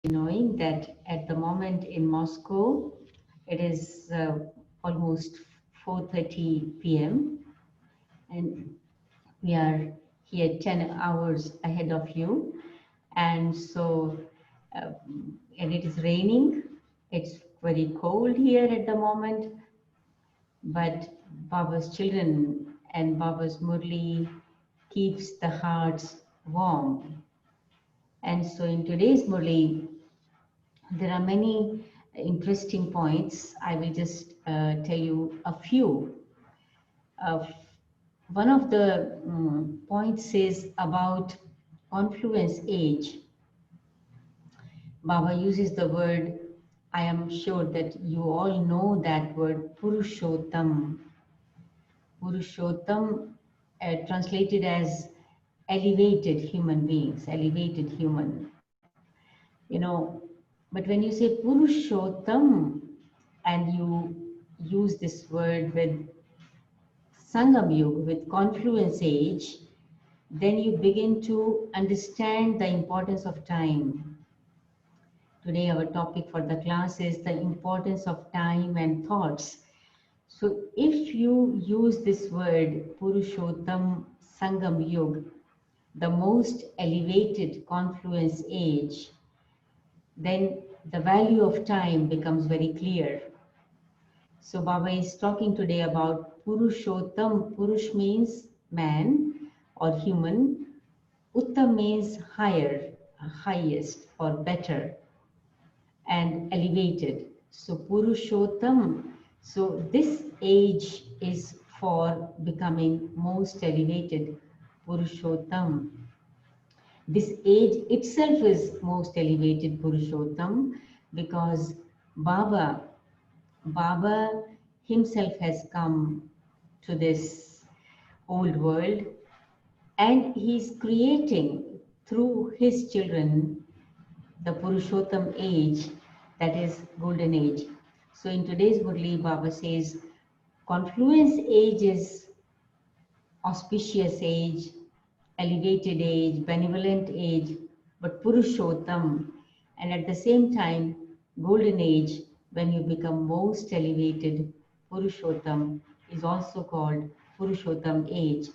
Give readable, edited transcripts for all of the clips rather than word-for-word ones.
knowing that at the moment in Moscow, it is almost 4:30 p.m. and we are here 10 hours ahead of you. And so, and it is raining. It's very cold here at the moment, but Baba's children and Baba's Murli keeps the hearts warm. And so in today's Murli, there are many interesting points. I will just tell you a few. Uh, One of the points is about confluence age. Baba uses the word, I am sure that you all know that word, Purushottam. Purushottam, translated as elevated human beings, elevated human. You know, but when you say Purushottam and you use this word with Sangam Yuga, with confluence age, then you begin to understand the importance of time. Today, our topic for the class is the importance of time and thoughts. So, if you use this word Purushottam Sangam Yuga, the most elevated confluence age, then the value of time becomes very clear. So Baba is talking today about Purushottam. Purush means man or human. Uttam means higher, highest or better and elevated. So Purushottam. So this age is for becoming most elevated. Purushottam. This age itself is most elevated Purushottam because Baba Baba himself has come to this old world and he's creating through his children the Purushottam age, that is golden age. So in today's Murli, Baba says confluence age is auspicious age, elevated age, benevolent age, but Purushottam, and at the same time, golden age, when you become most elevated, Purushottam is also called Purushottam age.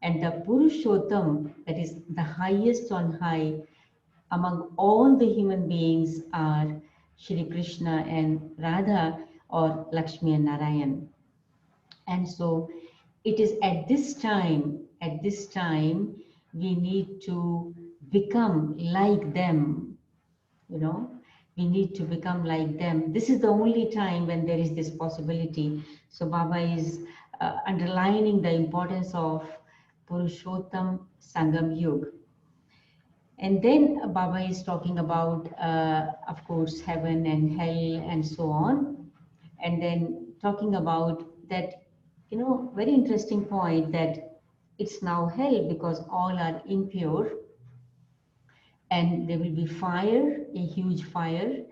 And the Purushottam, that is the highest on high among all the human beings, are Shri Krishna and Radha or Lakshmi and Narayan. And so it is at this time, we need to become like them, you know, we need to become like them. This is the only time when there is this possibility. So Baba is underlining the importance of Purushottam Sangam Yuga. And then Baba is talking about, of course, heaven and hell and so on. And then talking about that, you know, very interesting point that it's now hell because all are impure and there will be fire, a huge fire,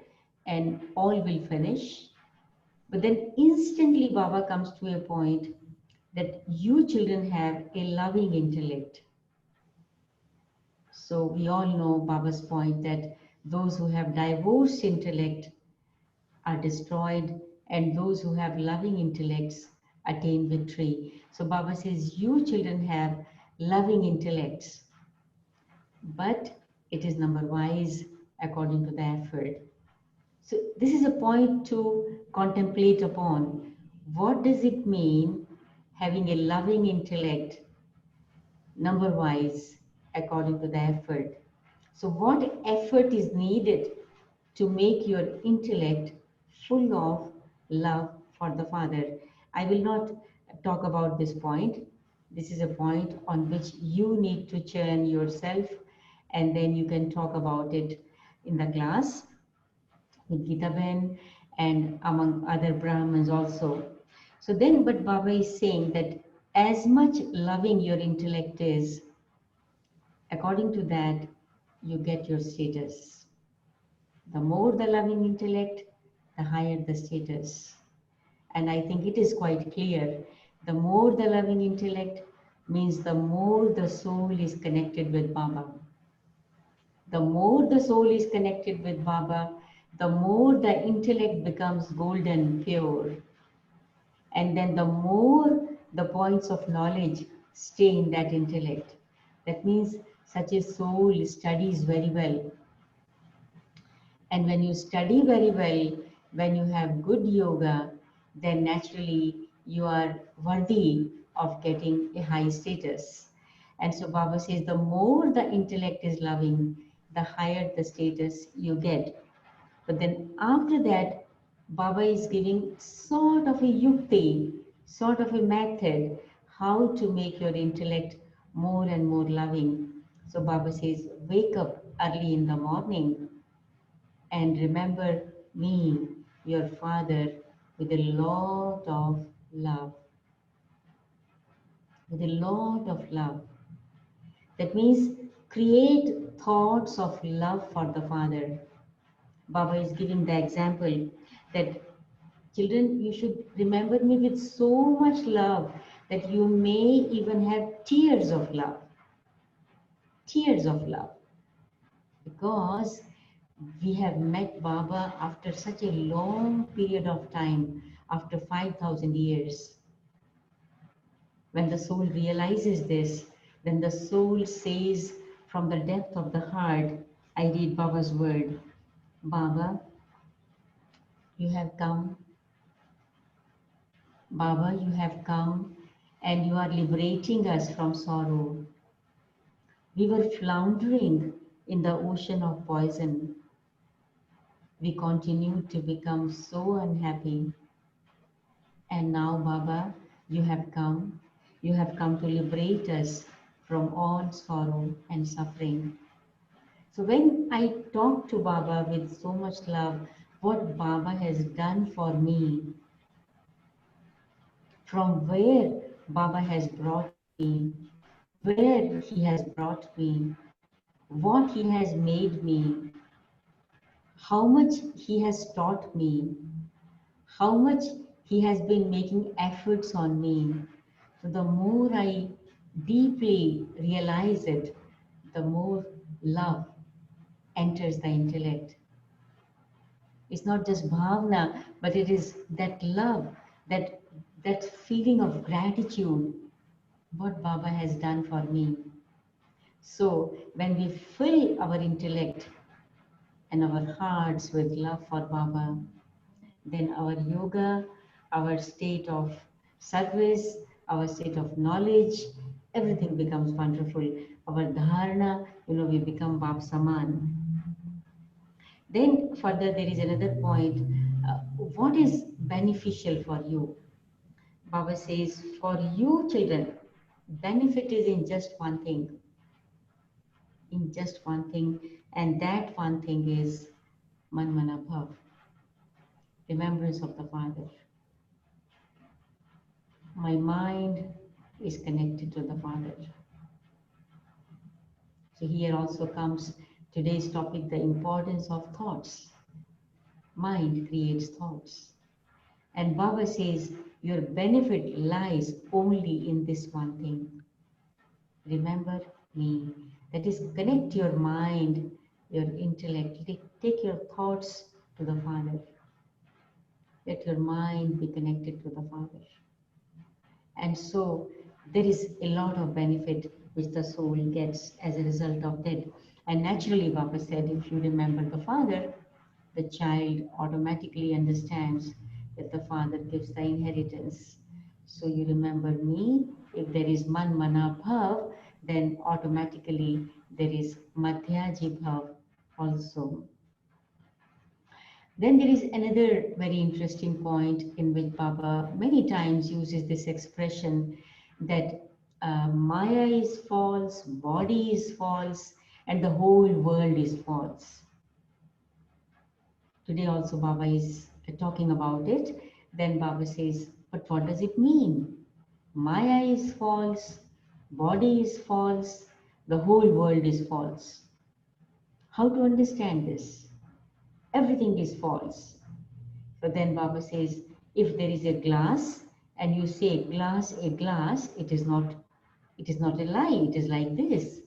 and all will finish. But then instantly Baba comes to a point that you children have a loving intellect. So we all know Baba's point that those who have divorced intellect are destroyed and those who have loving intellects attain victory. So Baba says you children have loving intellects, but it is number wise according to the effort. So this is a point to contemplate upon. What does it mean having a loving intellect number wise according to the effort? So what effort is needed to make your intellect full of love for the Father? I will not talk about this point. This is a point on which you need to churn yourself and then you can talk about it in the class with Sudhaben and among other Brahmins also. So then, but Baba is saying that as much loving your intellect is, according to that, you get your status. The more the loving intellect, the higher the status. And I think it is quite clear. The more the loving intellect means the more the soul is connected with Baba. The more the soul is connected with Baba, the more the intellect becomes golden, pure. And then the more the points of knowledge stay in that intellect. That means such a soul studies very well. And when you study very well, when you have good yoga, then naturally you are worthy of getting a high status. And so Baba says the more the intellect is loving, the higher the status you get. But then after that, Baba is giving sort of a yukti, sort of a method how to make your intellect more and more loving. So Baba says, wake up early in the morning and remember me, your father, with a lot of love. With a lot of love. That means create thoughts of love for the father. Baba is giving the example that children, you should remember me with so much love that you may even have tears of love. Tears of love. Because we have met Baba after such a long period of time, after 5,000 years. When the soul realizes this, then the soul says from the depth of the heart, I read Baba's word, Baba, you have come. Baba, you have come and you are liberating us from sorrow. We were floundering in the ocean of poison. We continued to become so unhappy. And now, Baba, you have come. You have come to liberate us from all sorrow and suffering. So when I talk to Baba with so much love, what Baba has done for me, from where Baba has brought me, where he has brought me, what he has made me, how much he has taught me, how much he has been making efforts on me. So the more I deeply realize it, the more love enters the intellect. It's not just bhavna, but it is that love, that that feeling of gratitude, what Baba has done for me. So when we fill our intellect and our hearts with love for Baba, then our yoga, our state of service, our state of knowledge, everything becomes wonderful. Our dharana, we become Bab Saman. Then further, there is another point. What is beneficial for you? Baba says, for you children, benefit is in just one thing, and that one thing is Manmana Bhav, remembrance of the Father. My mind is connected to the Father. So here also comes today's topic, the importance of thoughts. Mind creates thoughts. And Baba says, your benefit lies only in this one thing. Remember me. That is, connect your mind, your intellect. Take your thoughts to the Father. Let your mind be connected to the Father. And so there is a lot of benefit which the soul gets as a result of that. And naturally, Baba said, if you remember the Father, the child automatically understands that the Father gives the inheritance. So you remember me, if there is Man Mana Bhav, then automatically there is Madhyaji Bhav also. Then there is another very interesting point in which Baba many times uses this expression that Maya is false, body is false, and the whole world is false. Today also Baba is talking about it. Then Baba says, but what does it mean? Maya is false, body is false, the whole world is false. How to understand this? Everything is false. So then Baba says, if there is a glass and you say glass, a glass, it is not a lie, it is like this.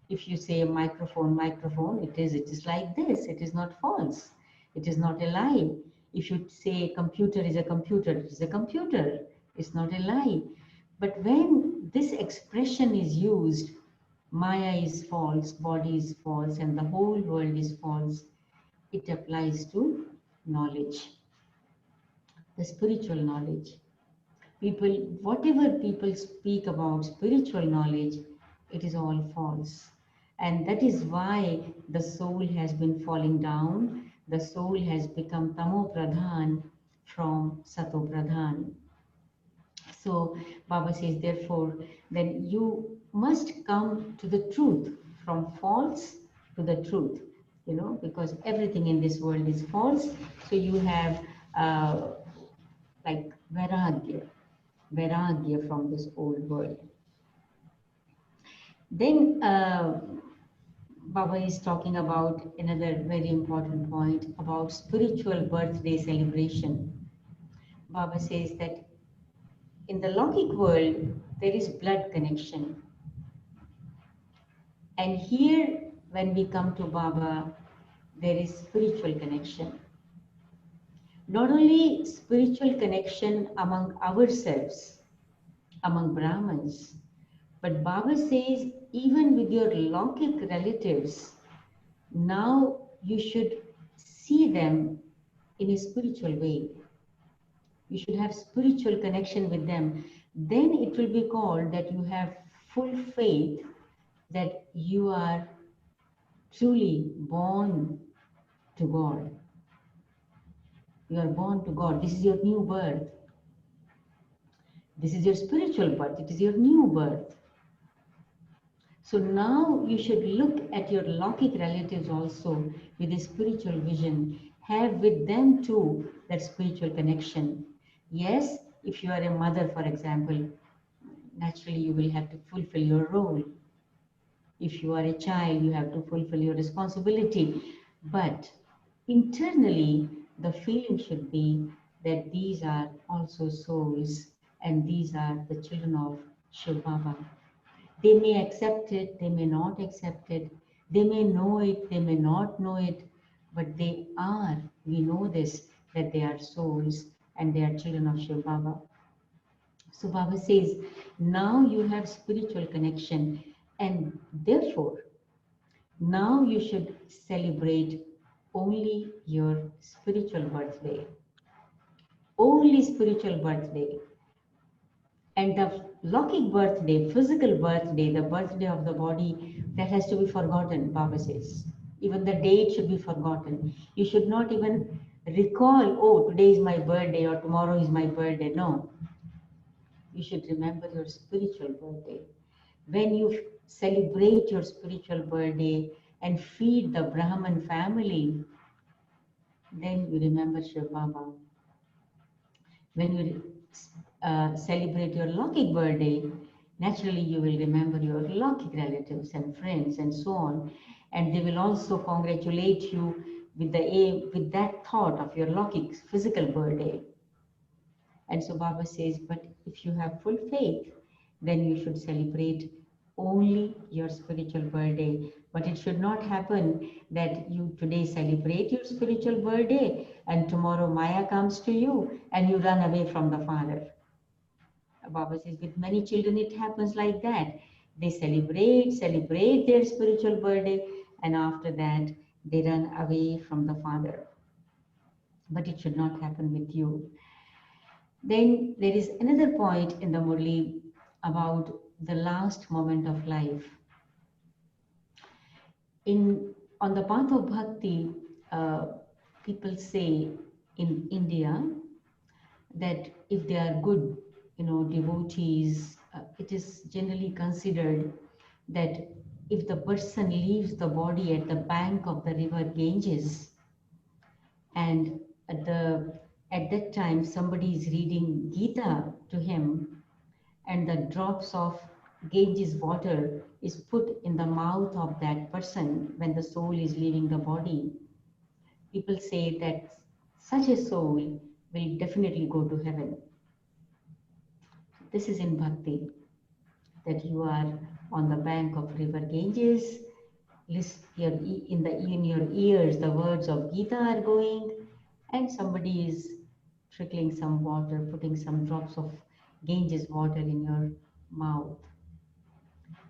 If you say microphone, microphone, it is like this. It is not false. It is not a lie. If you say computer is a computer, it is a computer. It's not a lie. But when this expression is used, Maya is false, body is false, and the whole world is false, it applies to knowledge, the spiritual knowledge. People, whatever people speak about spiritual knowledge, it is all false. And that is why the soul has been falling down. The soul has become tamo pradhan from sato pradhan. So Baba says, therefore, then you must come to the truth, from false to the truth, because everything in this world is false. So you have like vairagya from this old world. Then Baba is talking about another very important point about spiritual birthday celebration. Baba says that in the Lokik world, there is blood connection. And here, when we come to Baba, there is spiritual connection. Not only spiritual connection among ourselves, among Brahmins, but Baba says, even with your Lokik relatives, now you should see them in a spiritual way. You should have spiritual connection with them. Then it will be called that you have full faith that you are truly born to God. You are born to God. This is your new birth. This is your spiritual birth. It is your new birth. So now you should look at your Lokik relatives also with a spiritual vision. Have with them too that spiritual connection. Yes, if you are a mother, for example, naturally you will have to fulfill your role. If you are a child, you have to fulfill your responsibility. But internally, the feeling should be that these are also souls and these are the children of Shiv Baba. They may accept it, they may not accept it, they may know it, they may not know it, but they are, we know this, that they are souls and they are children of Shiv Baba. So Baba says, now you have spiritual connection and therefore, now you should celebrate only your spiritual birthday. Only spiritual birthday. And the Lokik birthday, physical birthday, the birthday of the body, that has to be forgotten, Baba says. Even the date should be forgotten. You should not even recall, oh, today is my birthday or tomorrow is my birthday. No. You should remember your spiritual birthday. When you celebrate your spiritual birthday and feed the Brahman family, then you remember Shiv Baba. When you celebrate your Lokik birthday, naturally you will remember your Lokik relatives and friends and so on. And they will also congratulate you with the aim, with that thought of your Lokik physical birthday. And so Baba says, but if you have full faith, then you should celebrate only your spiritual birthday. But it should not happen that you today celebrate your spiritual birthday and tomorrow Maya comes to you and you run away from the Father. Baba says, with many children it happens like that. They celebrate their spiritual birthday, and after that they run away from the Father. But it should not happen with you. Then there is another point in the Murli about the last moment of life. On the path of bhakti, people say in India that if they are good, devotees, it is generally considered that if the person leaves the body at the bank of the river Ganges, and at that time somebody is reading Gita to him, and the drops of Ganges water is put in the mouth of that person when the soul is leaving the body, people say that such a soul will definitely go to heaven. This is in bhakti. that you are on the bank of river Ganges. In your ears, the words of Gita are going, and somebody is trickling some water, putting some drops of Ganges water in your mouth.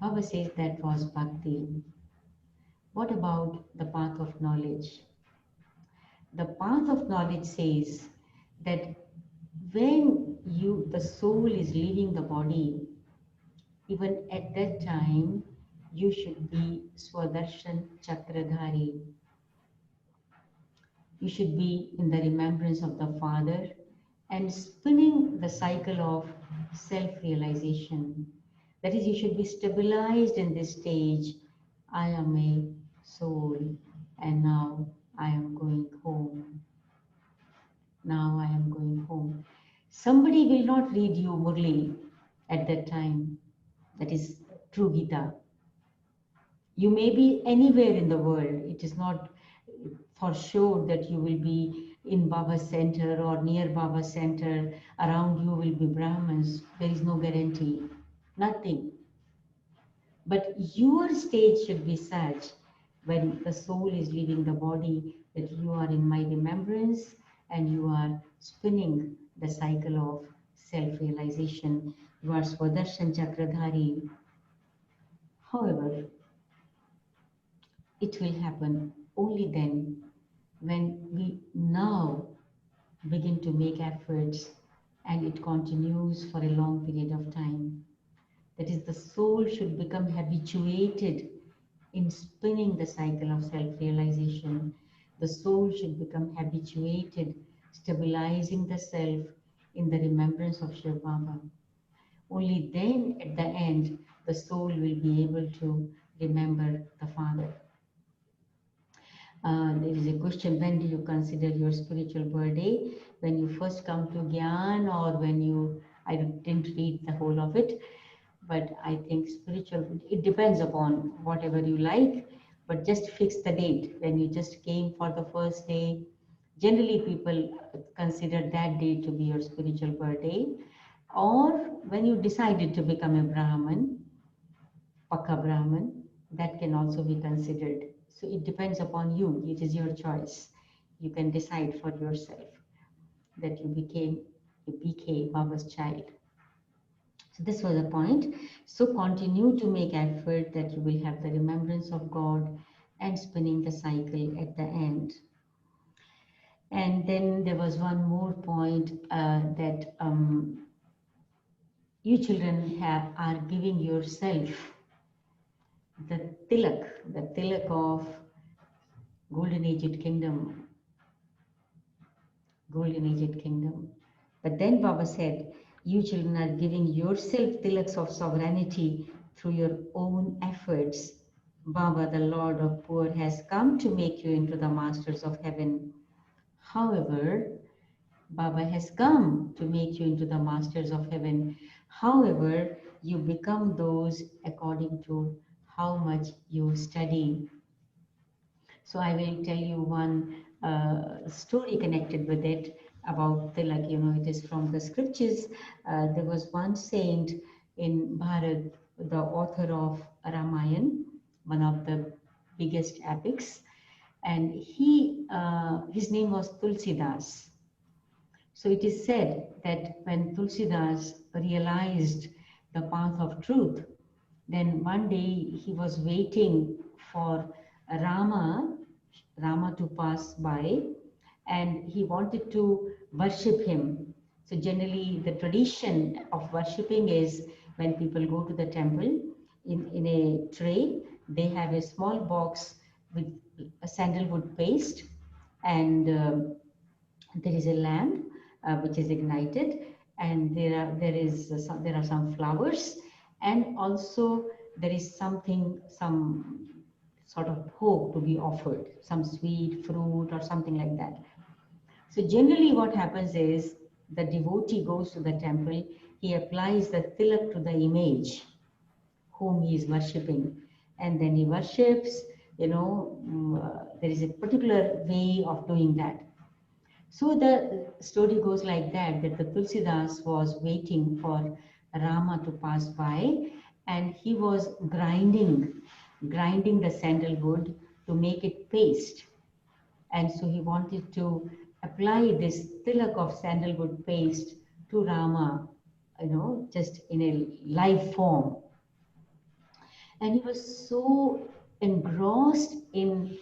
Baba says that was bhakti. What about the path of knowledge? The path of knowledge says that when the soul is leaving the body, even at that time, you should be Swadarshan Chakradhari. You should be in the remembrance of the Father and spinning the cycle of self-realization. That is, you should be stabilized in this stage. I am a soul, and now I am going home. Now I am going home. Somebody will not read you Murli at that time. That is true Gita. You may be anywhere in the world. It is not for sure that you will be in Baba's center or near Baba's center. Around you will be Brahmins. There is no guarantee. Nothing. But your stage should be such when the soul is leaving the body that you are in my remembrance and you are spinning the cycle of self-realization. You are Swadarshan Chakradhari. However, it will happen only then when we now begin to make efforts and it continues for a long period of time. That is, the soul should become habituated in spinning the cycle of self-realization. The soul should become habituated, stabilizing the self in the remembrance of Shiv Baba. Only then, at the end, the soul will be able to remember the Father. There is a question, when do you consider your spiritual birthday? When you first come to Gyan, or when you, I didn't read the whole of it, but I think spiritual, it depends upon whatever you like, but just fix the date. When you just came for the first day, generally people consider that day to be your spiritual birthday, or when you decided to become a Brahman, Pakka Brahman, that can also be considered. So it depends upon you. It is your choice. You can decide for yourself that you became a BK, Baba's child. So this was the point. So continue to make effort that you will have the remembrance of God and spinning the cycle at the end. And then there was one more point that you children are giving yourself the tilak of golden aged kingdom, golden aged kingdom. But then Baba said, you children are giving yourself tilaks of sovereignty through your own efforts. Baba, the Lord of poor, has come to make you into the masters of heaven. However, Baba has come to make you into the masters of heaven. However, you become those according to how much you study. So I will tell you one story connected with it about Tilak. It is from the scriptures. There was one saint in Bharat, the author of Ramayan, one of the biggest epics, and his name was Tulsidas. So it is said that when Tulsidas realized the path of truth, then one day he was waiting for Rama, Rama to pass by, and he wanted to worship him. So generally the tradition of worshipping is when people go to the temple, in a tray, they have a small box with a sandalwood paste, and there is a lamp which is ignited, and there are some flowers, and also there is some sort of hope to be offered, some sweet fruit or something like that. So generally what happens is the devotee goes to the temple, he applies the tilak to the image whom he is worshipping, and then he worships. There is a particular way of doing that. So the story goes like that, that the Tulsidas was waiting for Rama to pass by, and he was grinding the sandalwood to make it paste. And so he wanted to apply this tilak of sandalwood paste to Rama, just in a live form. And he was so engrossed in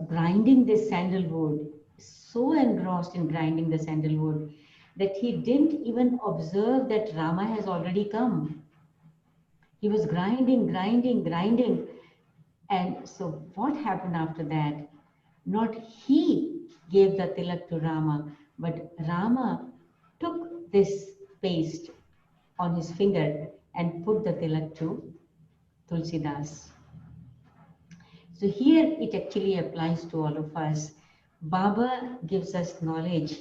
grinding this sandalwood, so engrossed in grinding the sandalwood, that he didn't even observe that Rama has already come. He was grinding. And so what happened after that? Not he gave the tilak to Rama, but Rama took this paste on his finger and put the tilak to Tulsidas. So here it actually applies to all of us. Baba gives us knowledge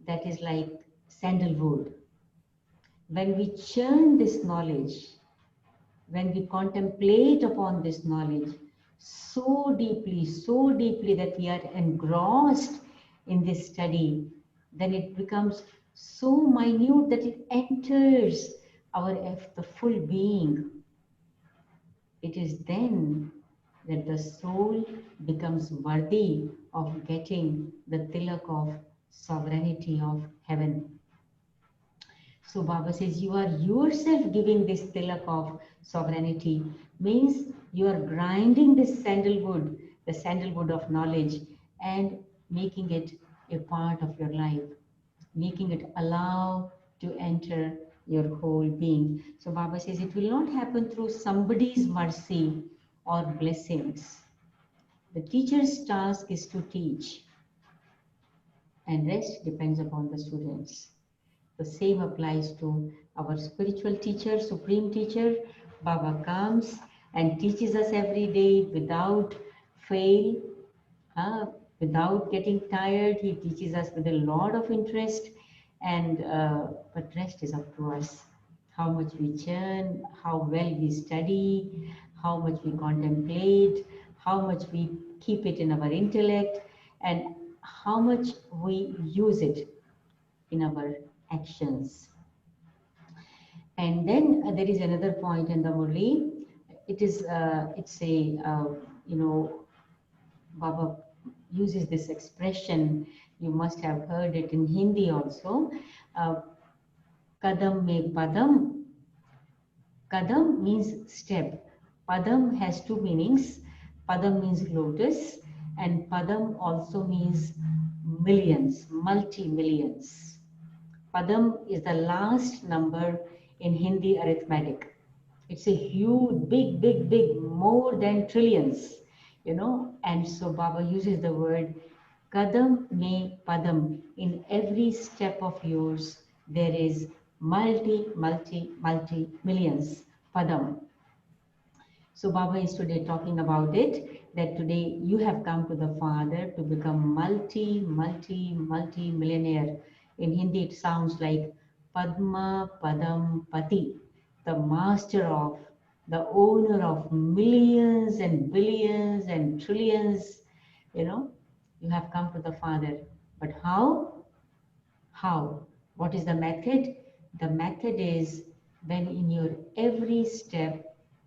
that is like sandalwood. When we churn this knowledge, when we contemplate upon this knowledge so deeply that we are engrossed in this study, then it becomes so minute that it enters the full being. It is then that the soul becomes worthy of getting the tilak of sovereignty of heaven. So Baba says, you are yourself giving this tilak of sovereignty, means you are grinding this sandalwood, the sandalwood of knowledge, and making it a part of your life, making it allow to enter your whole being. So Baba says, it will not happen through somebody's mercy or blessings. The teacher's task is to teach, and rest depends upon the students. The same applies to our spiritual teacher, supreme teacher. Baba comes and teaches us every day without fail, without getting tired. He teaches us with a lot of interest, and but rest is up to us. How much we churn, how well we study, how much we contemplate, how much we keep it in our intellect, and how much we use it in our actions. And then there is another point in the Murli. It's a, Baba uses this expression. You must have heard it in Hindi also. Uh, Kadam me padam. Kadam means step. Padam has two meanings. Padam means lotus, and padam also means millions, multi-millions. Padam is the last number in Hindi arithmetic. It's a huge, big, more than trillions, And so Baba uses the word Kadam me Padam. In every step of yours, there is multi millions Padam. So Baba is today talking about it, that today you have come to the Father to become multi millionaire. In Hindi it sounds like Padma Padam Pati, the master of, the owner of millions and billions and trillions, you have come to the Father. But how? How? What is the method? The method is when in your every step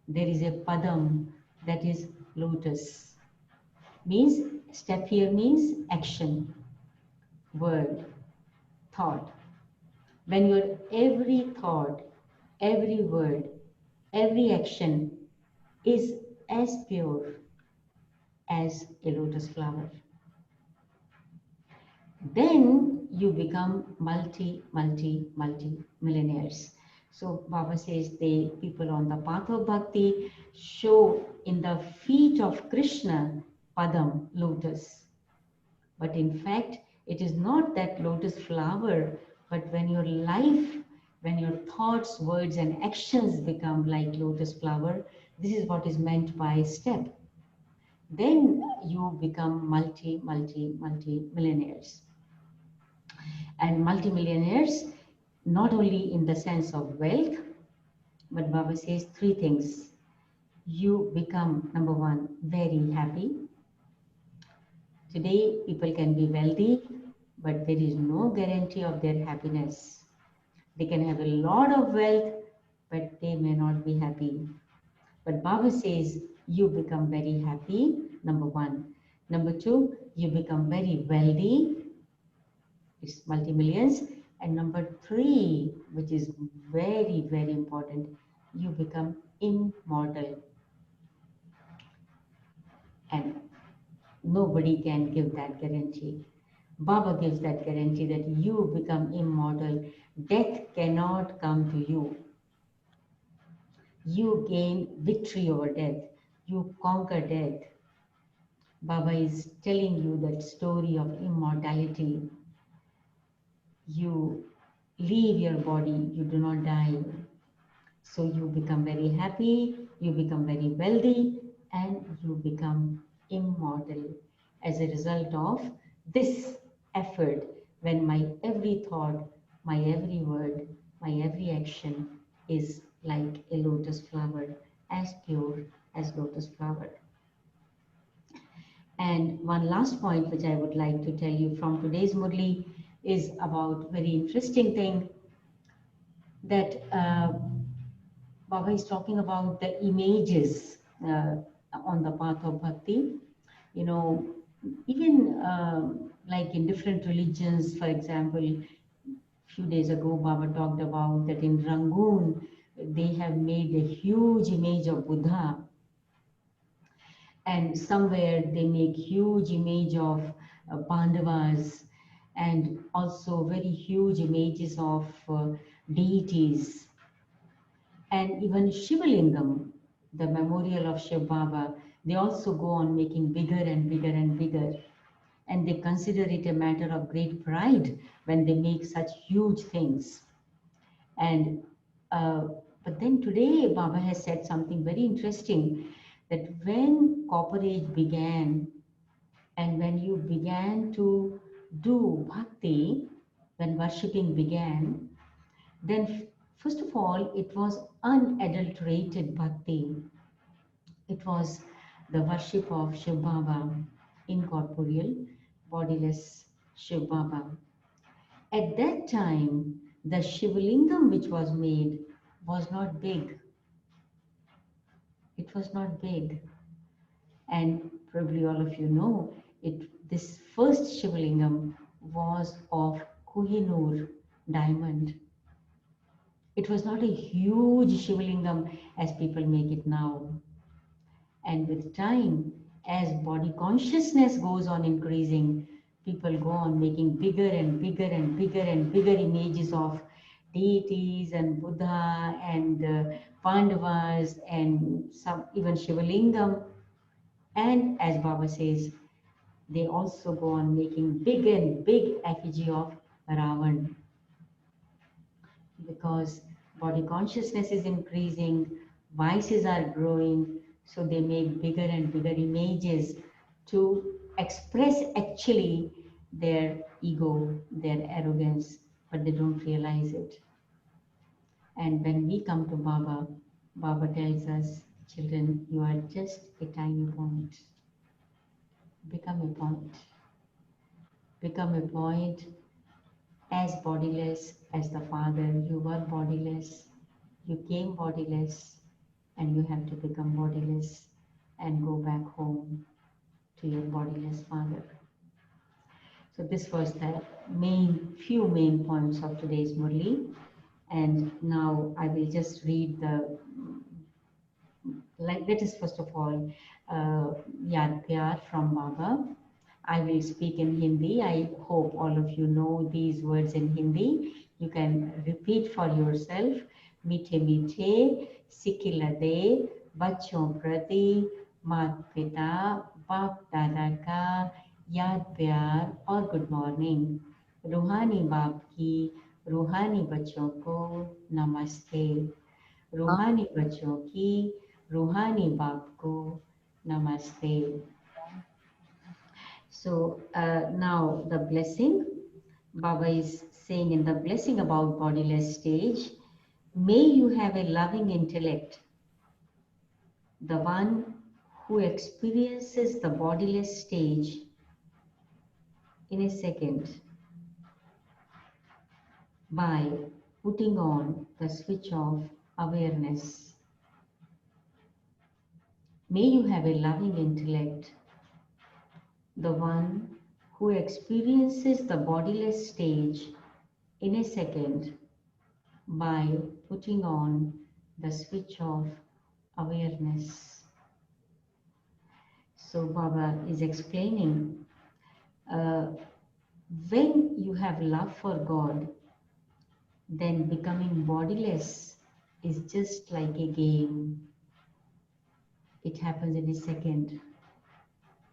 there is a padam, that is lotus. Means, step here means action, word, thought. When your every thought, every word, every action is as pure as a lotus flower, then you become multi millionaires. So Baba says the people on the path of bhakti show in the feet of Krishna padam, lotus. But in fact, it is not that lotus flower, but when your life, when your thoughts, words, and actions become like lotus flower, this is what is meant by step. Then you become multi millionaires. And multimillionaires, not only in the sense of wealth, but Baba says three things. You become, number one, very happy. Today, people can be wealthy, but there is no guarantee of their happiness. They can have a lot of wealth, but they may not be happy. But Baba says you become very happy, number one. Number two, you become very wealthy, it's multi-millions. And number three, which is very, very important, you become immortal. And nobody can give that guarantee. Baba gives that guarantee that you become immortal. Death cannot come to you. You gain victory over death. You conquer death. Baba is telling you that story of immortality. You leave your body, you do not die. So you become very happy, you become very wealthy, and you become immortal as a result of this effort when my every thought, my every word, my every action is like a lotus flower, as pure as lotus flower. And one last point which I would like to tell you from today's Murli is about very interesting thing that Baba is talking about the images on the path of bhakti. You know, even like in different religions, for example, few days ago, Baba talked about that in Rangoon, they have made a huge image of Buddha, and somewhere they make huge image of Pandavas, and also very huge images of deities, and even Shivalingam, the memorial of Shiv Baba, they also go on making bigger and bigger and bigger. And they consider it a matter of great pride when they make such huge things. And uh, but then today Baba has said something very interesting, that when Copper Age began and when you began to do bhakti, when worshipping began, then first of all, it was unadulterated bhakti. It was the worship of Shiv Baba, incorporeal, bodiless Shiv Baba. At that time, the Shivlingam which was made was not big. It was not big. And probably all of you know, this first Shivlingam was of Kohinoor diamond. It was not a huge Shivlingam as people make it now. And with time, as body consciousness goes on increasing, people go on making bigger and bigger and bigger and bigger images of deities and Buddha and Pandavas and some even Shivalingam. And as Baba says, they also go on making big and big effigy of Ravan, because body consciousness is increasing, vices are growing, so they make bigger and bigger images to express actually their ego, their arrogance, but they don't realize it. And when we come to Baba, Baba tells us, children, you are just a tiny point. Become a point. Become a point as bodiless as the Father. You were bodiless, you came bodiless, and you have to become bodiless and go back home to your bodiless Father. So this was the few main points of today's Murli. And now I will just read the, let us first of all, Yaad Pyar from Baba. I will speak in Hindi. I hope all of you know these words in Hindi. You can repeat for yourself. मीठे मीठे सिखिलदे बच्चों प्रति माता पिता बाप दादा का याद प्यार और गुड मॉर्निंग। रूहानी बाप की रूहानी बच्चों को नमस्ते। रूहानी बच्चों की रूहानी बाप को नमस्ते। So now the blessing, Baba is saying in the blessing about bodiless stage, may you have a loving intellect, the one who experiences the bodiless stage in a second by putting on the switch of awareness. May you have a loving intellect, the one who experiences the bodiless stage in a second by putting on the switch of awareness. So Baba is explaining, uh, when you have love for God, then becoming bodiless is just like a game. It happens in a second.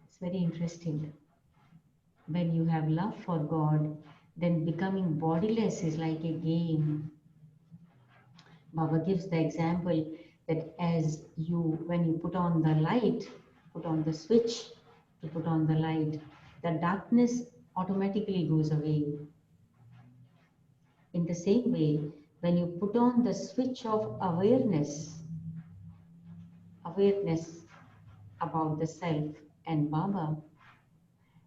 It's very interesting. When you have love for God, then becoming bodiless is like a game. Baba gives the example that as you, when you put on the light, put on the switch to put on the light, the darkness automatically goes away. In the same way, when you put on the switch of awareness about the self and Baba,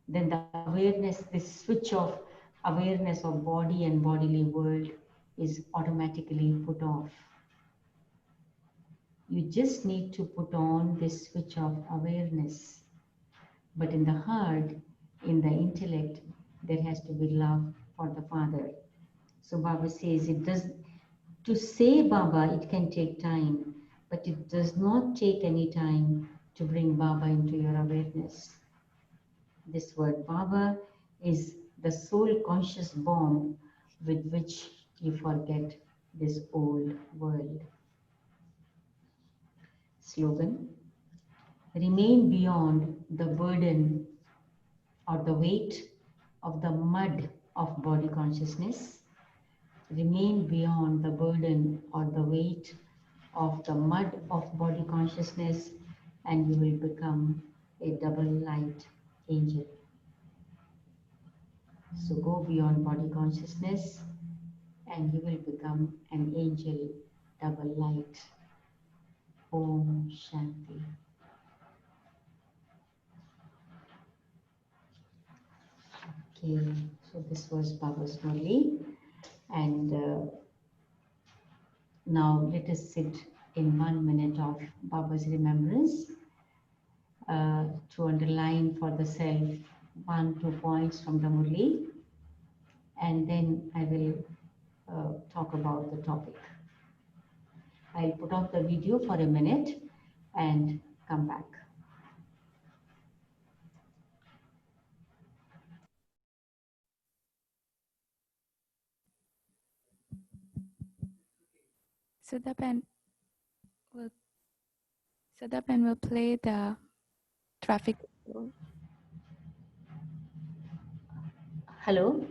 then the awareness, this switch of awareness of body and bodily world is automatically put off. You just need to put on this switch of awareness. But in the heart, in the intellect, there has to be love for the Father. So Baba says it does, to say Baba, it can take time, but it does not take any time to bring Baba into your awareness. This word Baba is the soul conscious bomb with which you forget this old world. Slogan: remain beyond the burden or the weight of the mud of body consciousness. Remain beyond the burden or the weight of the mud of body consciousness, and you will become a double light angel. So go beyond body consciousness and you will become an angel, double light. Om Shanti. Okay, so this was Baba's Murli, and now let us sit in 1 minute of Baba's remembrance to underline for the self 1-2 points from the Murli, and then I will talk about the topic. I'll put off the video for a minute and come back. Sudhaben will play the traffic control. Hello?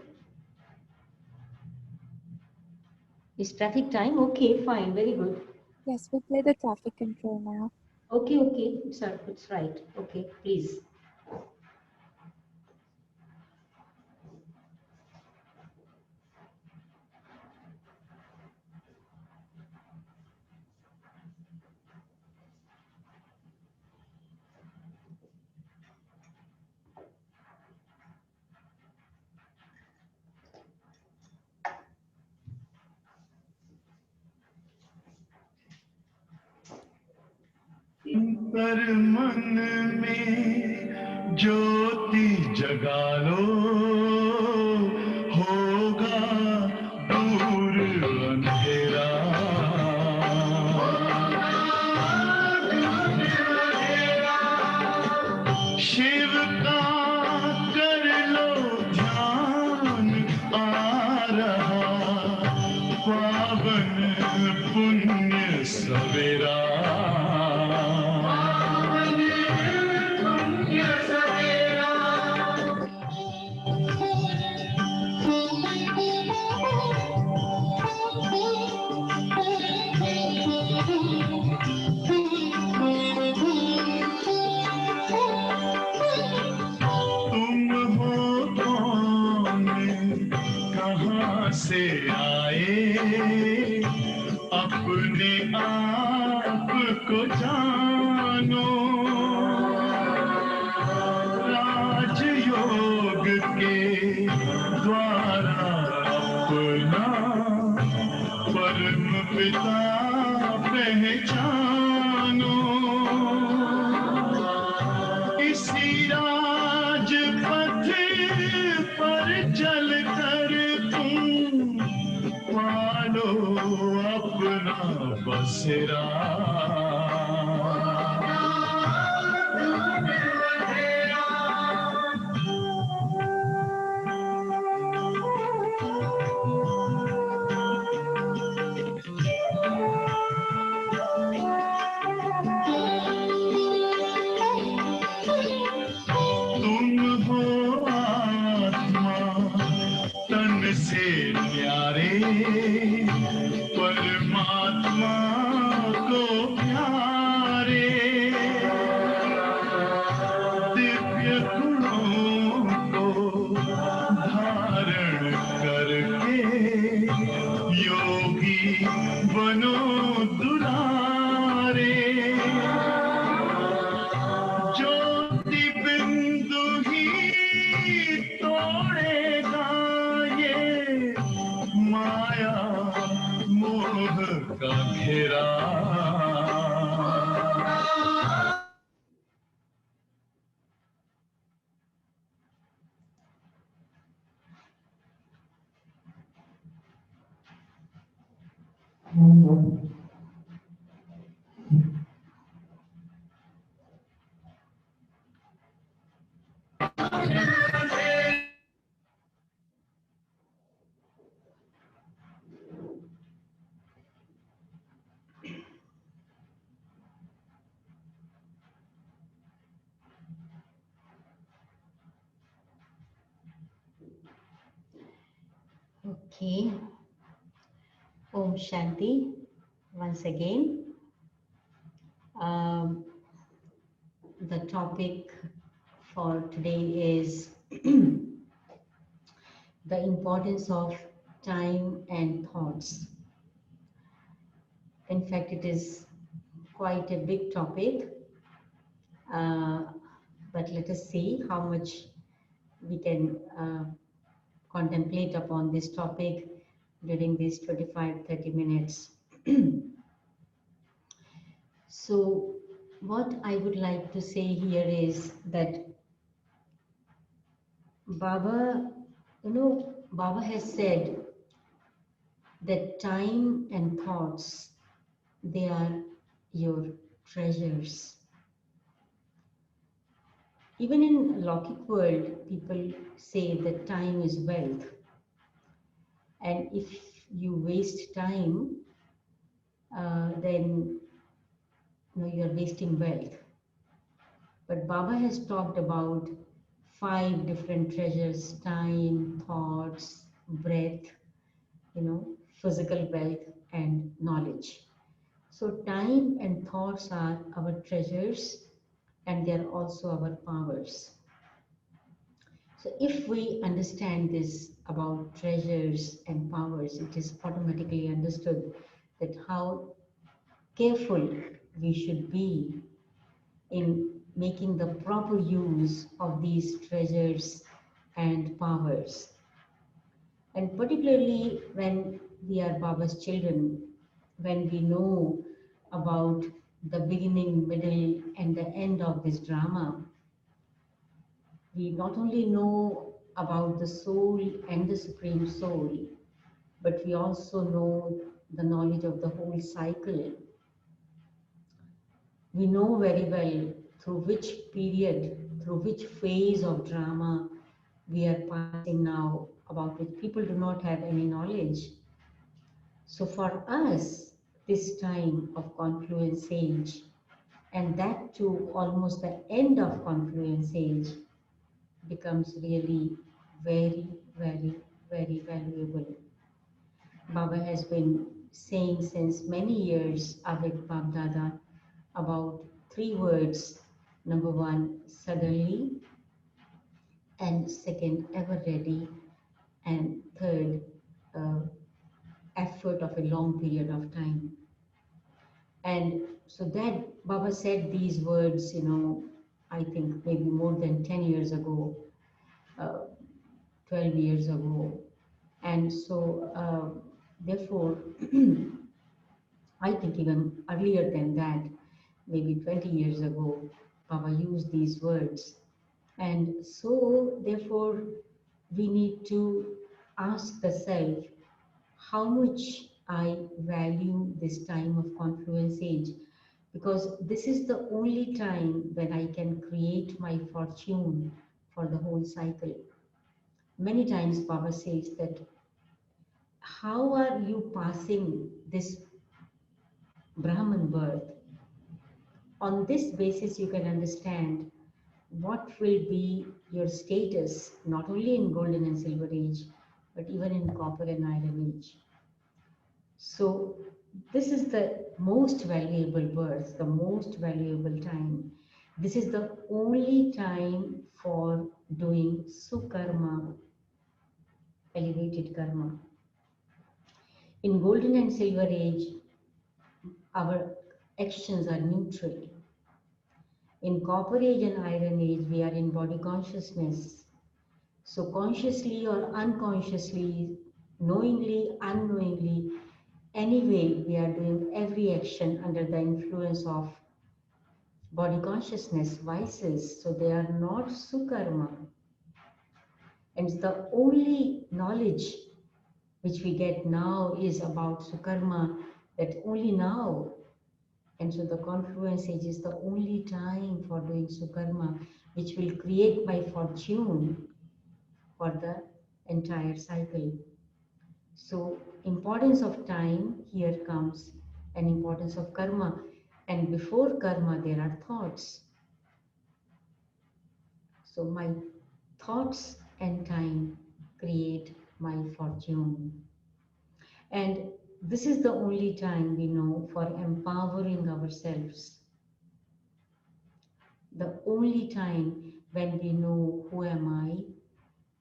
Is traffic time? Okay, fine, very good. Yes, we'll play the traffic control now. Okay, it's right. Okay, please. पर मन में ज्योति जगा लो, होगा दूर अंधेरा। शिव का कर लो ध्यान, आ रहा पावन पुण्य सवेरा। से आए अपने आप को जानो, राजयोग के द्वारा अपना परम पिता पहचानो इसी राजपथ पर चल कर तुम पालो अपना बसेरा तुम हो आत्मा तन से प्यारे परमात्मा को प्यारे दिव्य गुणों को धारण करके योगी बनो दुलारे ज्योति बिंदु ही तोड़ेगा ये माया मोह का घेरा Okay. Om Shanti. Once again, um, the topic for today is the importance of time and thoughts. In fact, it is quite a big topic, but let us see how much we can contemplate upon this topic during these 25-30 minutes. So what I would like to say here is that Baba, Baba has said that time and thoughts, they are your treasures. Even in Lokik world, people say that time is wealth. And if you waste time, then you are wasting wealth. But Baba has talked about 5 different treasures: time, thoughts, breath, physical wealth, and knowledge. So time and thoughts are our treasures, and they are also our powers. So if we understand this about treasures and powers, it is automatically understood that how careful we should be in making the proper use of these treasures and powers. And particularly when we are Baba's children, when we know about the beginning, middle, and the end of this drama, we not only know about the soul and the Supreme Soul, but we also know the knowledge of the whole cycle. We know very well through which period, through which phase of drama we are passing now, about which people do not have any knowledge. So for us, this time of confluence age, and that too almost the end of confluence age, becomes really very, very, very valuable. Baba has been saying since many years, Abid Babdada, about 3 words. Number 1, suddenly, and second, ever ready, and third, effort of a long period of time. And so that Baba said these words, I think maybe more than 10 years ago, 12 years ago. And so, therefore, I think even earlier than that, maybe 20 years ago, Baba used these words. And so, therefore, we need to ask the self how much I value this time of confluence age, because this is the only time when I can create my fortune for the whole cycle. Many times, Baba says that how are you passing this Brahman birth? On this basis, you can understand what will be your status, not only in golden and silver age, but even in copper and iron age. So this is the most valuable birth, the most valuable time. This is the only time for doing sukarma, elevated karma. In golden and silver age, our actions are neutral. In copper age and iron age, we are in body consciousness. So consciously or unconsciously, knowingly, unknowingly, anyway, we are doing every action under the influence of body consciousness, vices. So they are not sukarma. And the only knowledge which we get now is about sukarma, that only now. And so the confluence age is the only time for doing sukarma, which will create my fortune for the entire cycle. So importance of time, here comes an importance of karma. And before karma, there are thoughts. So my thoughts and time create my fortune. And this is the only time we know for empowering ourselves. The only time when we know who am I,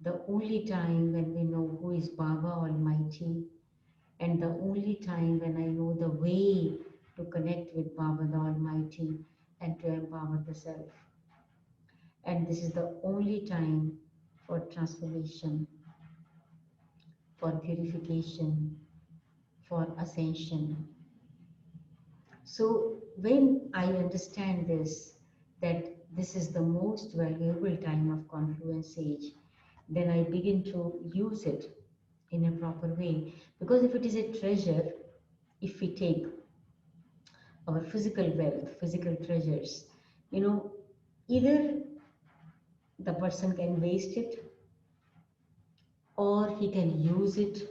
the only time when we know who is Baba Almighty, and the only time when I know the way to connect with Baba the Almighty and to empower the self. And this is the only time for transformation, for purification, for ascension. So when I understand this, that this is the most valuable time of confluence age, then I begin to use it in a proper way. Because if it is a treasure, if we take our physical wealth, physical treasures, either the person can waste it or he can use it,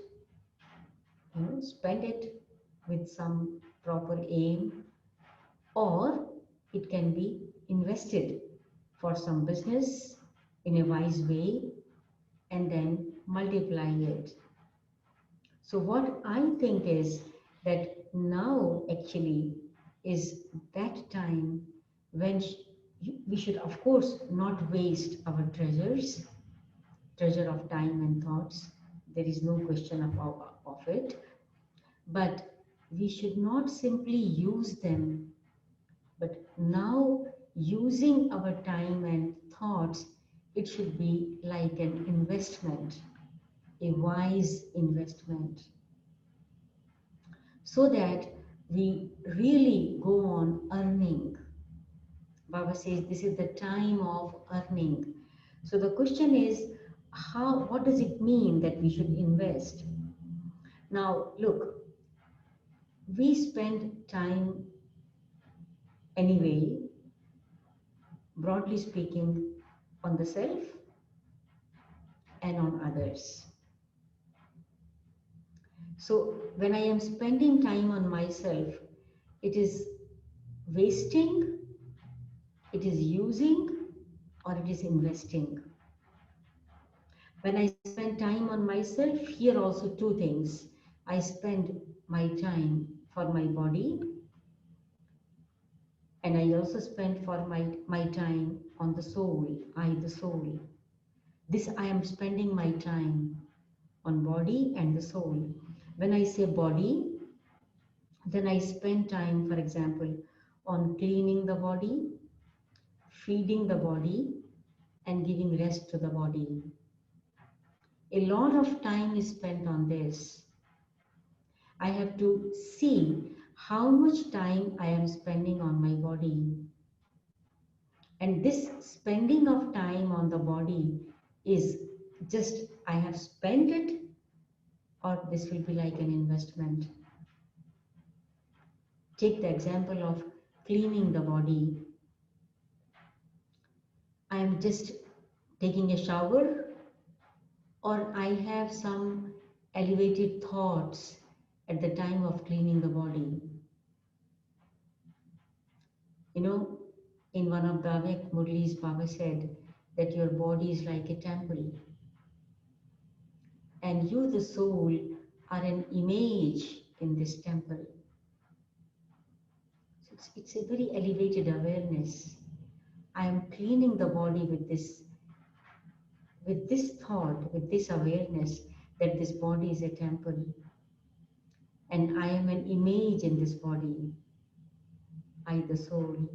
spend it with some proper aim, or it can be invested for some business in a wise way and then multiply it. So what I think is that now actually is that time when we should of course not waste our treasure of time and thoughts. There is no question of it. But we should not simply use them, but now using our time and thoughts, it should be like an investment, a wise investment, so that we really go on earning. Baba says this is the time of earning. So the question is, what does it mean that we should invest? Now, look, we spend time anyway, broadly speaking, on the self and on others. So when I am spending time on myself, it is wasting, it is using, or it is investing. When I spend time on myself, here also two things. I spend my time for my body, and I also spend for my time on the soul, the soul. This I am spending my time on body and the soul. When I say body, then I spend time, for example, on cleaning the body, feeding the body, and giving rest to the body. A lot of time is spent on this. I have to see how much time I am spending on my body. And this spending of time on the body is just I have spent it, or this will be like an investment. Take the example of cleaning the body. I am just taking a shower, or I have some elevated thoughts at the time of cleaning the body. You know, in one of the Avek Murli's, Baba said that your body is like a temple, and you, the soul, are an image in this temple. So it's a very elevated awareness. I am cleaning the body with this thought, with this awareness that this body is a temple, and I am an image in this body, I, the soul,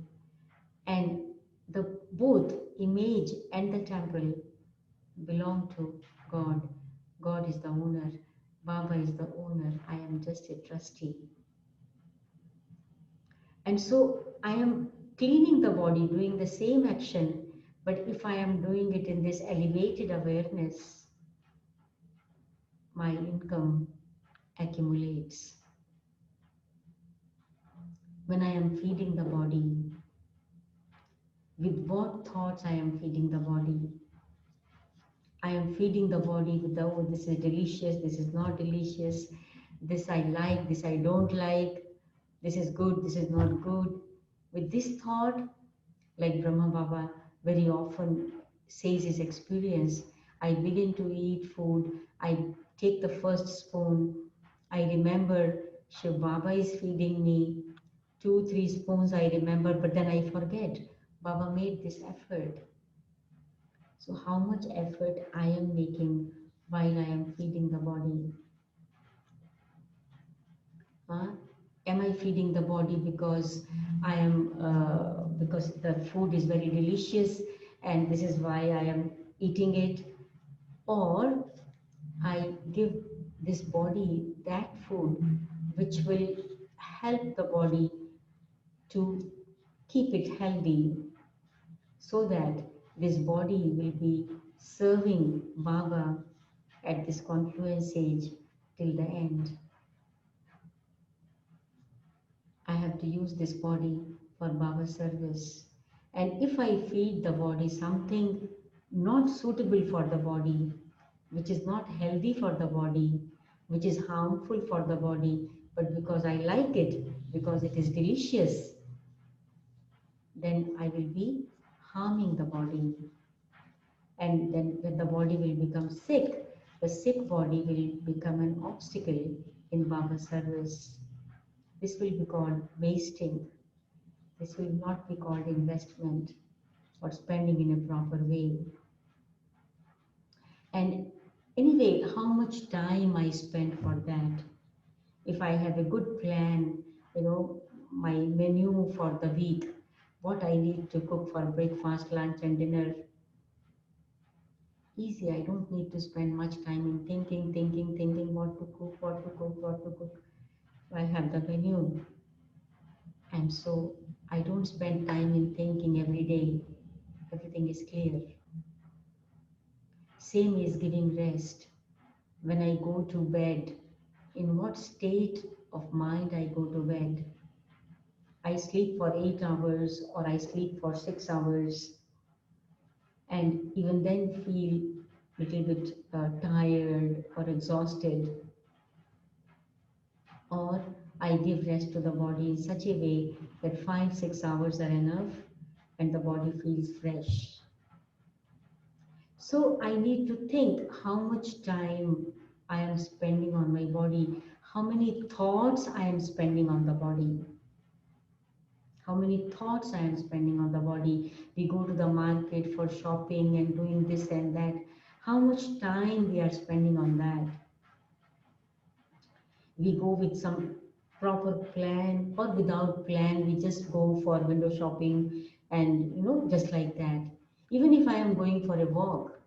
and the both image and the temple belong to God. God is the owner. Baba is the owner. I am just a trustee. And so I am cleaning the body, doing the same action, but if I am doing it in this elevated awareness, my income accumulates. When I am feeding the body, with what thoughts I am feeding the body? I am feeding the body with the, oh, this is delicious, this is not delicious, this I like, this I don't like, this is good, this is not good. With this thought, like Brahma Baba very often says his experience, I begin to eat food, I take the first spoon, I remember Shiv Baba is feeding me, 2, 3 spoons I remember, but then I forget. Baba made this effort. So how much effort I am making while I am feeding the body? Huh? Am I feeding the body because I am because the food is very delicious and this is why I am eating it, or I give this body that food which will help the body to keep it healthy, so that this body will be serving Baba at this confluence age till the end. I have to use this body for Baba's service. And if I feed the body something not suitable for the body, which is not healthy for the body, which is harmful for the body, but because I like it, because it is delicious, then I will be harming the body. And then when the body will become sick, the sick body will become an obstacle in Baba's service. This will be called wasting. This will not be called investment or spending in a proper way. And anyway, how much time I spend for that? If I have a good plan, you know, my menu for the week, what I need to cook for breakfast, lunch, and dinner, easy. I don't need to spend much time in thinking what to cook, what to cook, what to cook. I have the menu. And so I don't spend time in thinking every day. Everything is clear. Same is giving rest. When I go to bed, in what state of mind I go to bed? I sleep for 8 hours or I sleep for 6 hours, and even then feel little bit tired or exhausted, or I give rest to the body in such a way that 5, 6 hours are enough and the body feels fresh. So I need to think how much time I am spending on my body, how many thoughts I am spending on the body, how many thoughts I am spending on the body. We go to the market for shopping and doing this and that. How much time we are spending on that? We go with some proper plan or without plan, we just go for window shopping and just like that. Even if I am going for a walk,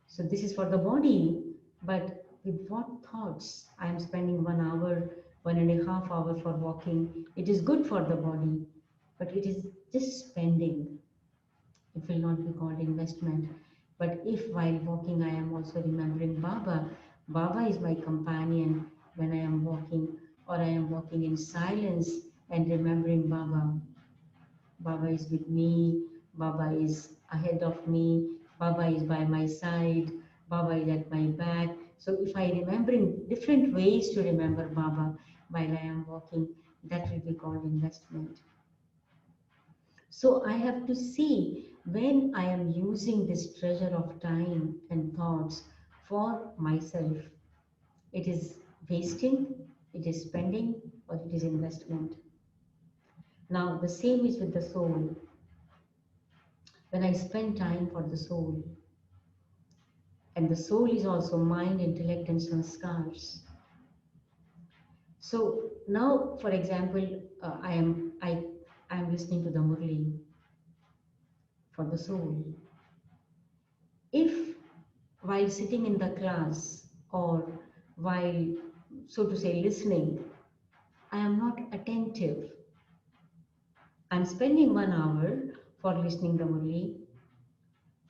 so this is for the body, but with what thoughts I am spending 1 hour 1.5 hour for walking. It is good for the body, but it is just spending. It will not be called investment. But if while walking I am also remembering Baba, Baba is my companion when I am walking, or I am walking in silence and remembering Baba. Baba is with me, Baba is ahead of me, Baba is by my side, Baba is at my back. So if I remember in different ways to remember Baba while I am walking, that will be called investment. So I have to see when I am using this treasure of time and thoughts for myself, it is wasting, it is spending, or it is investment. Now the same is with the soul. When I spend time for the soul, and the soul is also mind, intellect, and sanskars. So now, for example, I am listening to the Murli for the soul. If while sitting in the class or while, so to say, listening, I am not attentive. I'm spending 1 hour for listening the Murli.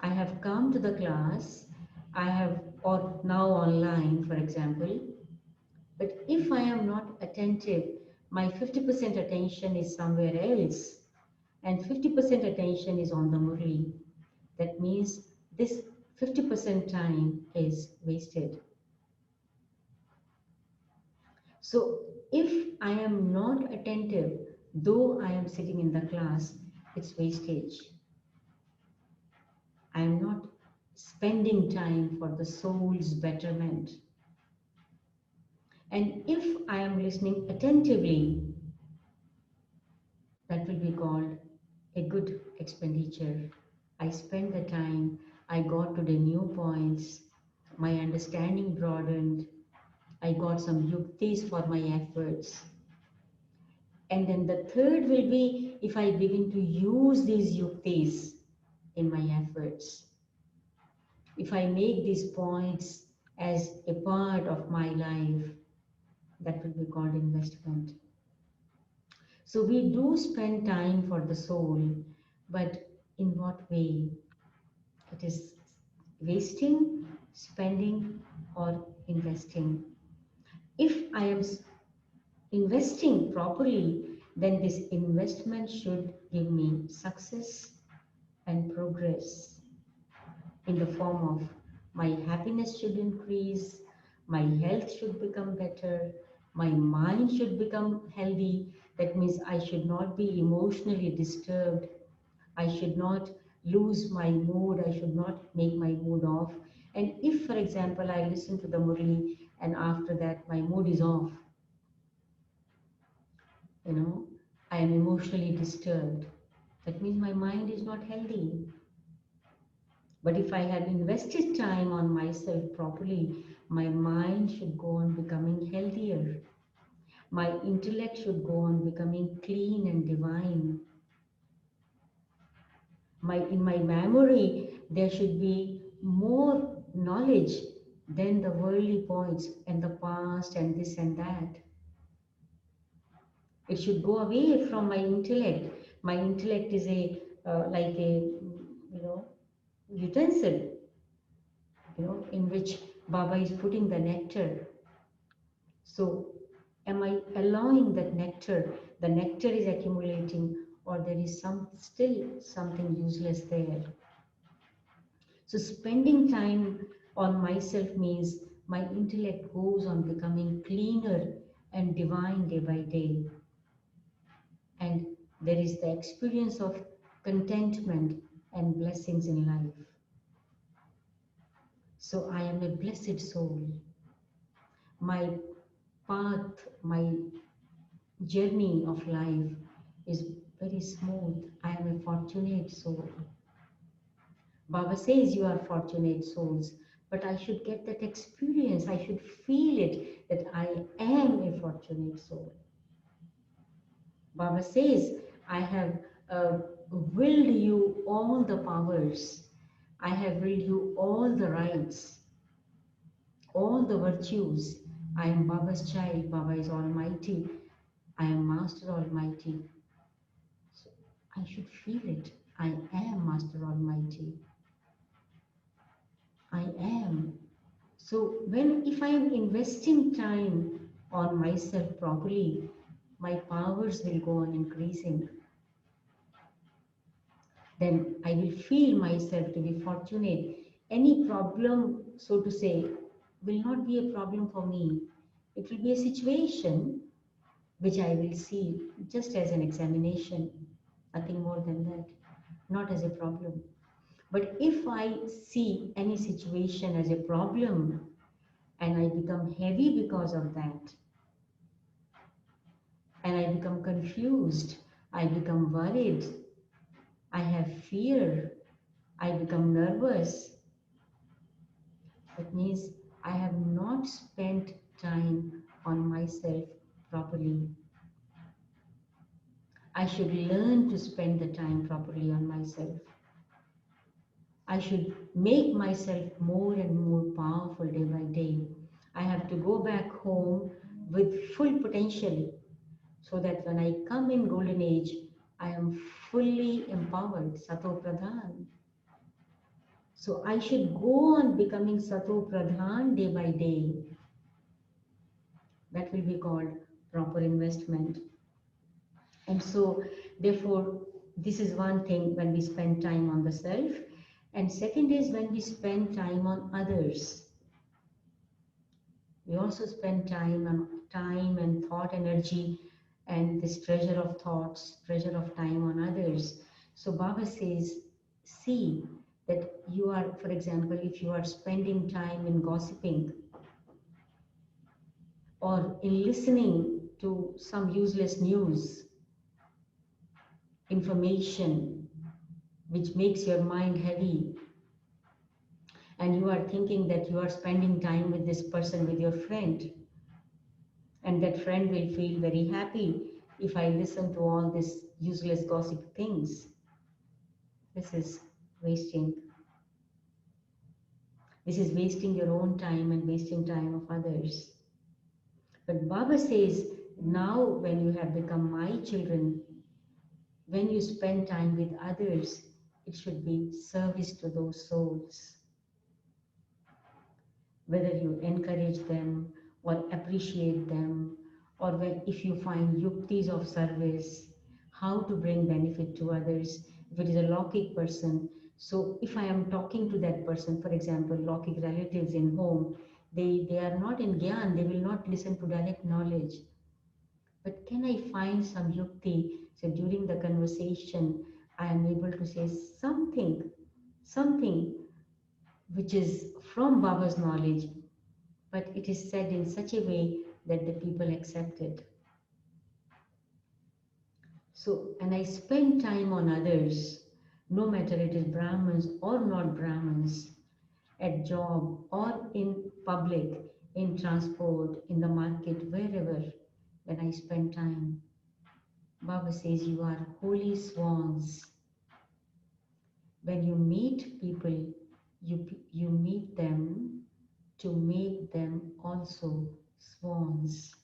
I have come to the class, I have, or now online, for example. But if I am not attentive, my 50% attention is somewhere else, and 50% attention is on the Murli. That means this 50% time is wasted. So if I am not attentive, though I am sitting in the class, it's wastage. I am not spending time for the soul's betterment. And if I am listening attentively, that will be called a good expenditure. I spent the time, I got to the new points, my understanding broadened, I got some yuktis for my efforts. And then the third will be if I begin to use these yuktis in my efforts. If I make these points as a part of my life, that will be called investment. So we do spend time for the soul, but in what way? It is wasting, spending, or investing. If I am investing properly, then this investment should give me success and progress in the form of my happiness should increase, my health should become better, my mind should become healthy. That means I should not be emotionally disturbed. I should not lose my mood. I should not make my mood off. And if, for example, I listen to the Murli and after that my mood is off, you know, I am emotionally disturbed. That means my mind is not healthy. But if I have invested time on myself properly, my mind should go on becoming healthier. My intellect should go on becoming clean and divine. In my memory, there should be more knowledge than the worldly points and the past and this and that. It should go away from my intellect. My intellect is like a utensil, in which Baba is putting the nectar. So am I allowing that nectar? The nectar is accumulating, or there is still something useless there. So spending time on myself means my intellect goes on becoming cleaner and divine day by day. And there is the experience of contentment and blessings in life. So I am a blessed soul. My path, my journey of life is very smooth. I am a fortunate soul. Baba says you are fortunate souls, but I should get that experience. I should feel it that I am a fortunate soul. Baba says, I have willed you all the powers. I have willed you all the rights, all the virtues. I am Baba's child. Baba is Almighty. I am Master Almighty. So I should feel it. I am Master Almighty. I am. So when if I am investing time on myself properly, my powers will go on increasing. Then I will feel myself to be fortunate. Any problem, so to say, will not be a problem for me. It will be a situation which I will see just as an examination, nothing more than that, not as a problem. But if I see any situation as a problem and I become heavy because of that, and I become confused, I become worried, I have fear, I become nervous, that means I have not spent time on myself properly. I should learn to spend the time properly on myself. I should make myself more and more powerful day by day. I have to go back home with full potential so that when I come in golden age, I am fully empowered, Sato Pradhan. So I should go on becoming Sato Pradhan day by day. That will be called proper investment. And so, therefore, this is one thing when we spend time on the self. And second is when we spend time on others. We also spend time and thought energy and this treasure of thoughts, treasure of time on others. So Baba says, see that you are, for example, if you are spending time in gossiping or in listening to some useless news, information which makes your mind heavy, and you are thinking that you are spending time with this person, with your friend, and that friend will feel very happy if I listen to all these useless gossip things. This is wasting. This is wasting your own time and wasting time of others. But Baba says, now when you have become my children, when you spend time with others, it should be service to those souls. Whether you encourage them or appreciate them, or when, if you find yuktis of service, how to bring benefit to others. If it is a Lokik person, so if I am talking to that person, for example, Lokik relatives in home, they are not in Gyan, they will not listen to direct knowledge. But can I find some yukti? So during the conversation, I am able to say something which is from Baba's knowledge, but it is said in such a way that the people accept it. So, and I spend time on others, no matter it is Brahmins or not Brahmins, at job or in public, in transport, in the market, wherever, when I spend time. Baba says you are holy swans. When you meet people, you meet them to make them also swans.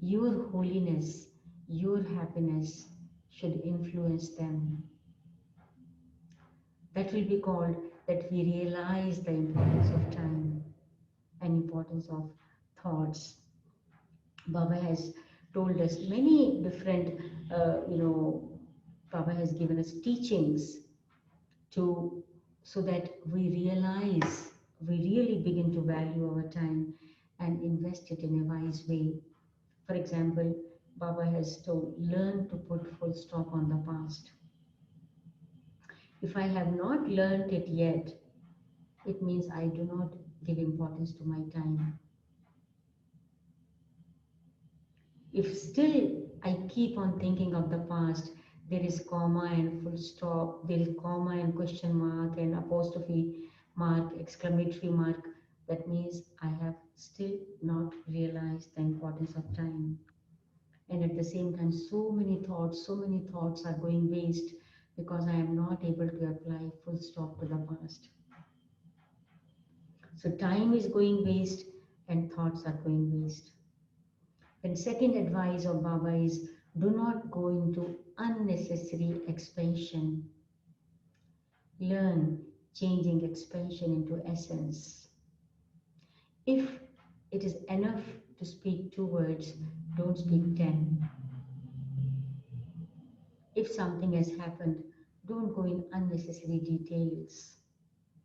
Your holiness, your happiness should influence them. That will be called that we realize the importance of time and importance of thoughts. Baba has told us many different, Baba has given us teachings to so that we realize, we really begin to value our time and invest it in a wise way. For example, Baba has told, learn to put full stop on the past. If I have not learned it yet, it means I do not give importance to my time. If still I keep on thinking of the past, there is comma and full stop, there is comma and question mark and apostrophe mark, exclamatory mark, that means I have still not realized the importance of time. And at the same time, so many thoughts are going waste because I am not able to apply full stop to the past. So time is going waste and thoughts are going waste. Then second advice of Baba is do not go into unnecessary expansion. Learn changing expansion into essence. If it is enough to speak 2 words, don't speak 10. If something has happened, don't go in unnecessary details.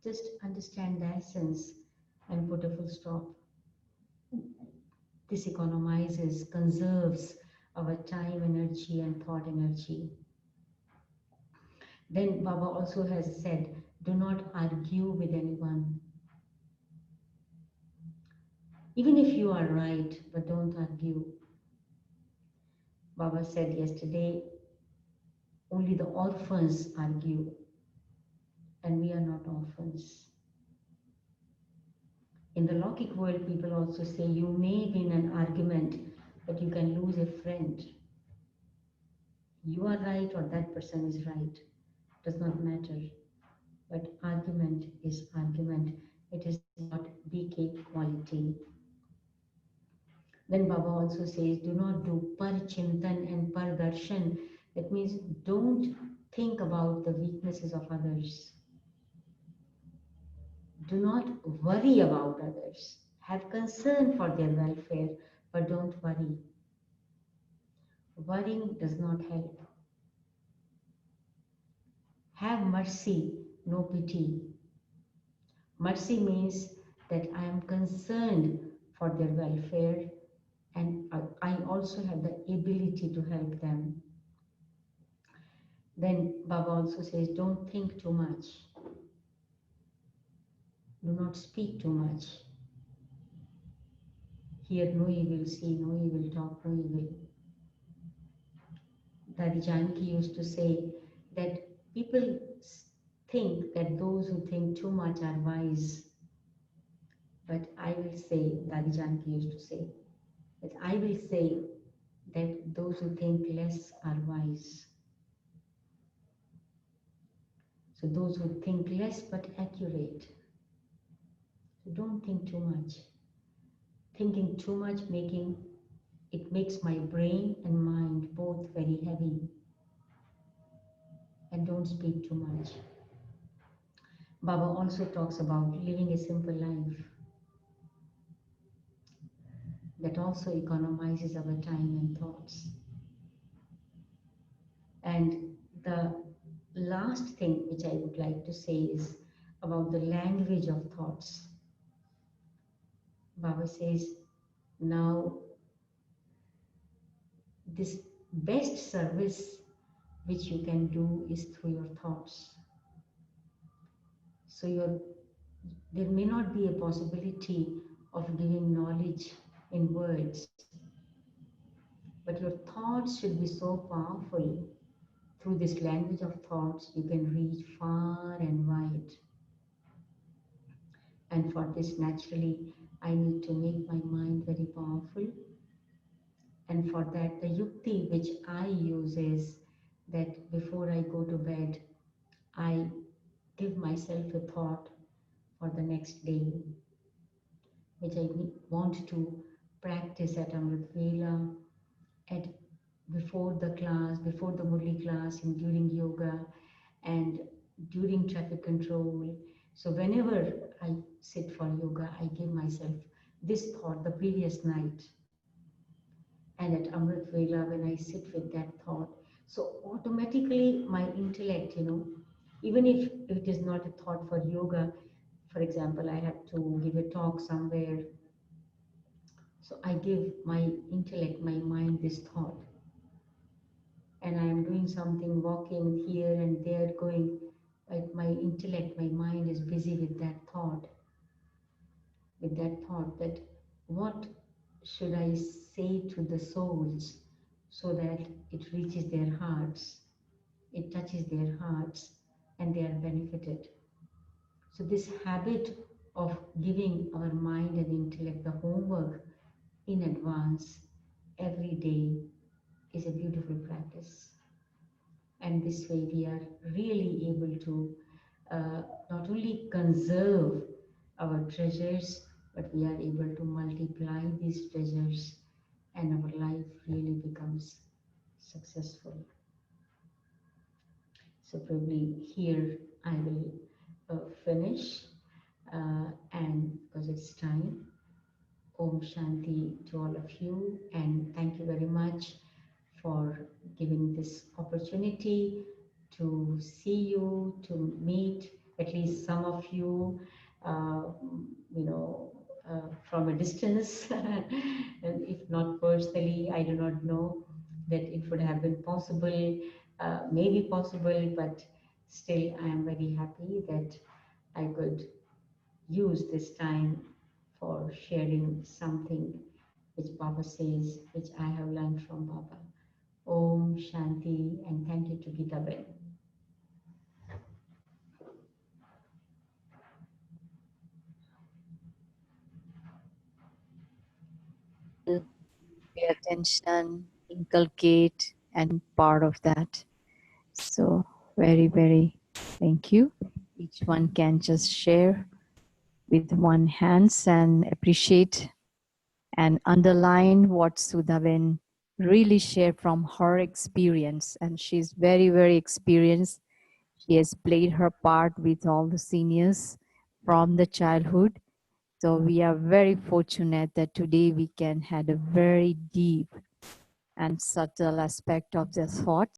Just understand the essence and put a full stop. This economizes, conserves our time, energy, and thought energy. Then Baba also has said, do not argue with anyone. Even if you are right, but don't argue. Baba said yesterday, only the orphans argue, and we are not orphans. In the Lokik world, people also say you may win an argument, but you can lose a friend. You are right or that person is right. Does not matter. But argument is argument. It is not BK quality. Then Baba also says, do not do par chintan and par darshan. That means don't think about the weaknesses of others. Do not worry about others. Have concern for their welfare, but don't worry. Worrying does not help. Have mercy, no pity. Mercy means that I am concerned for their welfare and I also have the ability to help them. Then Baba also says, don't think too much. Do not speak too much. Hear no evil, see no evil, talk no evil. Dadi Janki used to say that people think that those who think too much are wise. But I will say, Dadi Janki used to say, that I will say that those who think less are wise. So those who think less but accurate. So don't think too much. Thinking too much it makes my brain and mind both very heavy. And don't speak too much. Baba also talks about living a simple life. That also economizes our time and thoughts. And the last thing which I would like to say is about the language of thoughts. Baba says, now this best service which you can do is through your thoughts. So there may not be a possibility of giving knowledge in words, but your thoughts should be so powerful. Through this language of thoughts, you can reach far and wide. And for this, naturally, I need to make my mind very powerful. And for that, the yukti which I use is that before I go to bed, I give myself a thought for the next day, which I want to practice at Amrit Vela, at before the class, before the Murli class, and during yoga, and during traffic control. So whenever I sit for yoga, I give myself this thought the previous night. And at Amrit Vela, when I sit with that thought, so automatically my intellect, even if it is not a thought for yoga, for example, I have to give a talk somewhere. So I give my intellect, my mind this thought. And I am doing something, walking here and there, going, like my intellect, my mind is busy with that thought that what should I say to the souls so that it reaches their hearts, it touches their hearts, and they are benefited. So this habit of giving our mind and intellect the homework in advance every day is a beautiful practice. And this way we are really able to not only conserve our treasures, but we are able to multiply these treasures and our life really becomes successful. So probably here I will finish and because it's time. Om Shanti to all of you, and thank you very much for giving this opportunity to see you, to meet at least some of you, uh, you know, from a distance. And if not personally, I do not know that it would have been possible, maybe possible, but still I am very happy that I could use this time for sharing something which Baba says, which I have learned from Baba. Om Shanti, and thank you to Gita Ben. Pay attention, inculcate, and part of that. So very, very thank you. Each one can just share with one hands and appreciate and underline what Sudhaben really shared from her experience. And she's very, very experienced. She has played her part with all the seniors from the childhood. So we are very fortunate that today we can have a very deep and subtle aspect of the thought